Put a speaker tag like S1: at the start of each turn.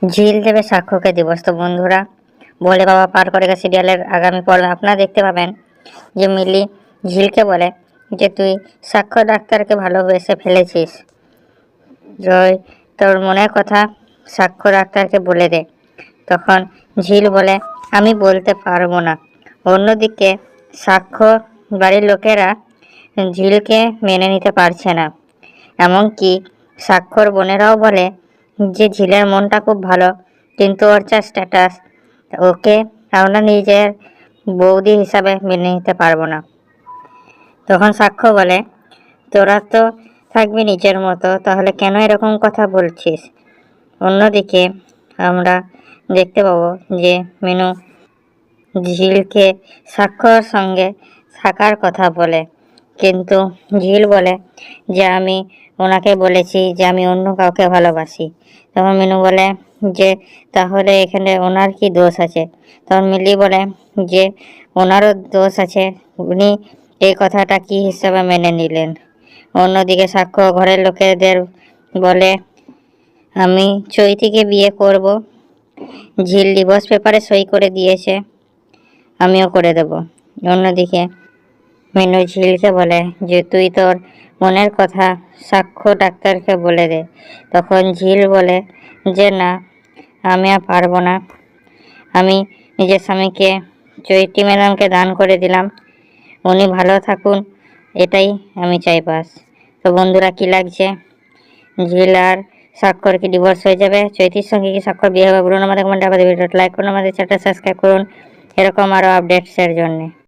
S1: ঝিল দেবে সাক্ষ্যকে দিবস। তো বন্ধুরা, ভোলে বাবা পার করে গেছে সিরিয়ালের আগামী পর্বে আপনারা দেখতে পাবেন যে মিলি ঝিলকে বলে যে তুই সাক্ষ্য ডাক্তারকে ভালোবেসে ফেলেছিস, জয় তোর মনের কথা সাক্ষ্য ডাক্তারকে বলে দে। তখন ঝিল বলে আমি বলতে পারবো না। অন্যদিকে সাক্ষ্য বাড়ির লোকেরা ঝিলকে মেনে নিতে পারছে না। এমনকি সাক্ষর বোনেরাও বলে যে ঝিলের মনটা খুব ভালো, কিন্তু ওর যা স্ট্যাটাস, ওকে আমরা নিজের বৌদি হিসাবে মেনে নিতে পারবো না। তখন সাক্ষ্য বলে তোরা তো থাকবি নিজের মতো, তাহলে কেন এরকম কথা বলছিস? অন্যদিকে আমরা দেখতে পাবো যে মিনু ঝিলকে সাক্ষ্যর সঙ্গে থাকার কথা বলে, কিন্তু ঝিল বলে যে আমি ওনাকে বলেছি যে আমি অন্য কাউকে ভালোবাসি। তখন মিনু বলে যে তাহলে এখানে ওনার কি দোষ আছে? তখন মিলি বলে যে ওনারও দোষ আছে, উনি এই কথাটা কি হিসাবে মেনে নিলেন। অন্যদিকে সাক্ষ্য ঘরের লোকেদের বলে আমি চৈতিকে বিয়ে করব, ঝিল ডিভোর্স পেপারে সই করে দিয়েছে, আমিও করে দেব। অন্যদিকে মিনু ঝিলকে বলে যে তুই তোর মনের কথা সাক্ষ্য ডাক্তারকে বলে দে। তখন ঝিল বলে যে না, আমি আর পারবো না, আমি নিজের স্বামীকে চৈতি ম্যাডামকে দান করে দিলাম, উনি ভালো থাকুন, এটাই আমি চাই বাস। তো বন্ধুরা, কি লাগছে? ঝিল আর স্বাক্ষর কি ডিভোর্স হয়ে যাবে? চৈতির সঙ্গে কি স্বাক্ষর বিয়ে হবে? বলুন আমাদের কমেন্টে। আমাদের ভিডিওটা লাইক করুন, আমাদের চ্যানেলটা সাবস্ক্রাইব করুন এরকম আরও আপডেটসের জন্যে।